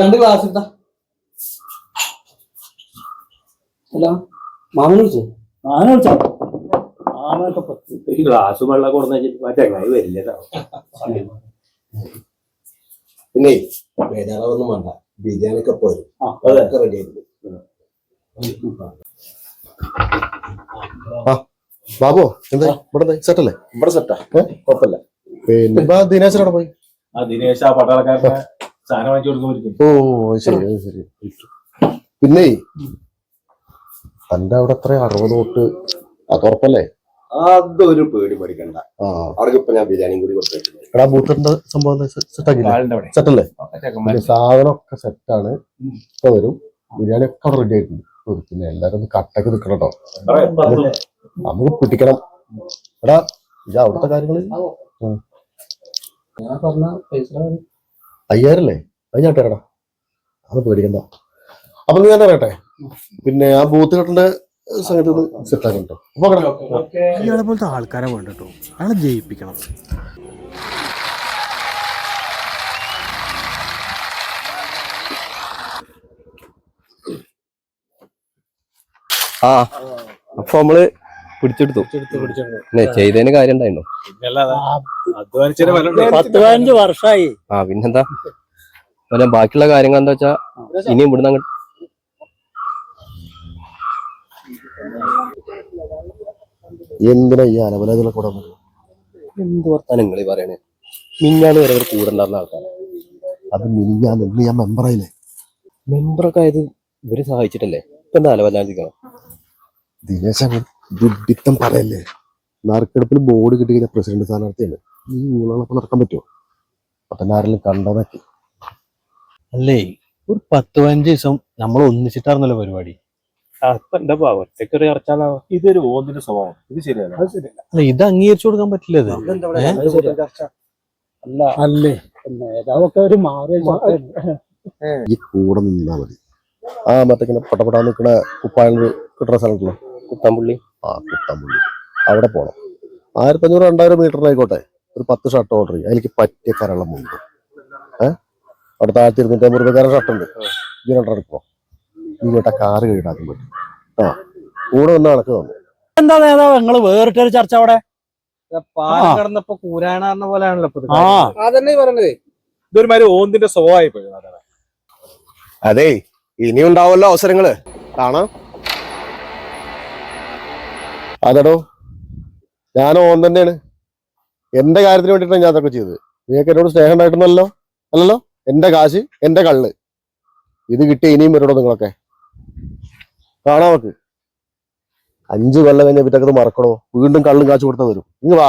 രണ്ട് ഗ്ലാസ് ഇട്ടാ അല്ല മാമൻ വിളിച്ചോ? മാമൻ വിളിച്ചോ? ഈ ഗ്ലാസ് വെള്ളം കൊടുന്ന ചങ്ങായി വരില്ല. പിന്നെ വേദാളൊന്നും വേണ്ട, ബിരിയാണി ഒക്കെ പോരും, റെഡി ആയിട്ടുണ്ട്. ബാബു എന്താ ഇവിടെ സെറ്റല്ലേ? ഇവിടെ സെറ്റാ, കുഴപ്പമില്ല. പിന്നെ ദിനേശനോടെ പോയി? ദിനേശ് ആ പട്ടാളക്കാരനെ സാധനം വാങ്ങിച്ചു കൊടുക്കും. ഓ ശരി ശരി. പിന്നെ തന്റെ അവിടെ എത്ര 60 തൊട്ട് അത് ഉറപ്പല്ലേ? അതൊരു പേടി പഠിക്കണ്ട. അവർക്ക് ഇപ്പൊ ഞാൻ ബിരിയാണിയും കൂടി കൊടുത്തിട്ടുണ്ട്. എടാ ബൂത്തിന്റെ സംഭവം സെറ്റല്ലേ? സാധനം ഒക്കെ സെറ്റാണ്. ഇപ്പൊ വരും. ബിരിയാണി ഒക്കെ അവിടെ റെഡി ആയിട്ടുണ്ട്. പിന്നെ എല്ലാരും ഒന്ന് കട്ടക്ക് നിക്കണം കേട്ടോ, നമുക്ക് പിടിക്കണം. എടാ ഇത് അവിടുത്തെ കാര്യങ്ങള് 5000 അല്ലേ? അത് ഞാൻ ഇട്ടേക്കടാ, അത് പേടിക്കണ്ട. അപ്പൊ നീ തന്നെ പറയട്ടെ, പിന്നെ ആ ബൂത്ത് കെട്ടേണ്ട സംഗതി ഒന്ന് സെറ്റാക്കണം കേട്ടോ. ഇയാളെ പോലത്തെ ആൾക്കാരെ വേണ്ട കേട്ടോ, അയാളെ ജയിപ്പിക്കണം. ആ അപ്പൊ നമ്മള് പിടിച്ചെടുത്തു. ചെയ്തതിന് കാര്യം ഉണ്ടായിരുന്നു. 10-15 വർഷമായി. ആ പിന്നെന്താ, ബാക്കിയുള്ള കാര്യങ്ങൾ എന്താ വെച്ചാ ഇനി ഇവിടുന്ന് അങ്ങോട്ട് എന്തിനാ ഈ അലവലാദികളെ കൂടെ എന്ത് വർത്താനം നിങ്ങളീ പറയണേ? മിഞ്ഞാന്ന് വരെ കൂടെ ഉണ്ടായിരുന്ന ആൾക്കാരാണ്. അത് മിനിഞ്ഞാന്ന് ഞാൻ മെമ്പറായില്ലേ? മെമ്പറൊക്കെ ആയത് ഇവര് സഹായിച്ചിട്ടല്ലേ? ഇപ്പൊ എന്താ അലവലാദിക്കണം? ദിനേശ ദുഡിത്തം പറയല്ലേ? നറുക്കെടുപ്പിൽ ബോർഡ് കിട്ടി കഴിഞ്ഞാൽ പ്രസിഡന്റ് സ്ഥാനാർത്ഥിയാണ്. ഈ ഊളകളൊക്കെ നടക്കാൻ പറ്റുമോ? അപ്പൊ ആരെങ്കിലും കണ്ടതൊക്കെ അല്ലേ, ഒരു 10-15 ദിവസം നമ്മൾ ഒന്നിച്ചിട്ടായിരുന്നല്ലോ പരിപാടി. എന്താ ഒറ്റക്കൊരു ചർച്ചാലോ? ഇതൊരു ഓന്തിന്റെ സ്വഭാവം. ഇത് ശരിയല്ല. അല്ല, ഇത് അംഗീകരിച്ചു കൊടുക്കാൻ പറ്റില്ല. അല്ലേ നേതാവൊക്കെ ഒരു മാറിയ ഈ കൂടെ നിന്നാ മതി. ആ മറ്റേ പട്ടപ്പെടാൻ നിൽക്കണ കുപ്പായം കിട്ടുന്ന സ്ഥലത്തുള്ള കുത്താമ്പുള്ളി. ആ കുത്താമ്പുള്ളി അവിടെ പോണം. 1500-2000 മീറ്ററിനായിക്കോട്ടെ. ഒരു 10 ഷർട്ട് ഓർഡർ ചെയ്യും. എനിക്ക് പറ്റിയ കരളം മുമ്പ് അവിടെ 1250 രൂപക്കാരൻ ഷർട്ടുണ്ട്. ഇതിനെടുക്കോ നീ കേട്ട കാറ് കൈയിടാക്കാൻ പറ്റും. ആ കൂടെ വന്ന കണക്ക് തന്നു. എന്താ നേതാവ് നിങ്ങള് വേറിട്ടൊരു ചർച്ച അവിടെ പാലം കിടന്നപ്പോ കൂരാണെന്ന പോലെയാണല്ലോ അതന്നെ പറഞ്ഞത്. ഇതൊരുമാതിരി ഓന്തിന്റെ സ്വഭാവമായി പോയി. അതെ ഇനി ഉണ്ടാവല്ലോ അവസരങ്ങള് കാണാം. അതെടോ ഞാൻ ഓൻ തന്നെയാണ്. എന്റെ കാര്യത്തിന് വേണ്ടിയിട്ടാണ് ഞാൻ അതൊക്കെ ചെയ്തത്. നിങ്ങൾക്ക് എന്നോട് സ്നേഹം ഉണ്ടായിട്ടൊന്നല്ലോ അല്ലല്ലോ. എന്റെ കാശ് എന്റെ കള്ള് ഇത് കിട്ടിയ ഇനിയും വരണോ നിങ്ങളൊക്കെ? കാണാൻ നോക്ക്. 5 കൊല്ലം കഴിഞ്ഞ പിറ്റേക്കത് മറക്കണോ? വീണ്ടും കള്ളും കാശ് കൊടുത്താൽ വരും. ഇങ്ങ് വാ.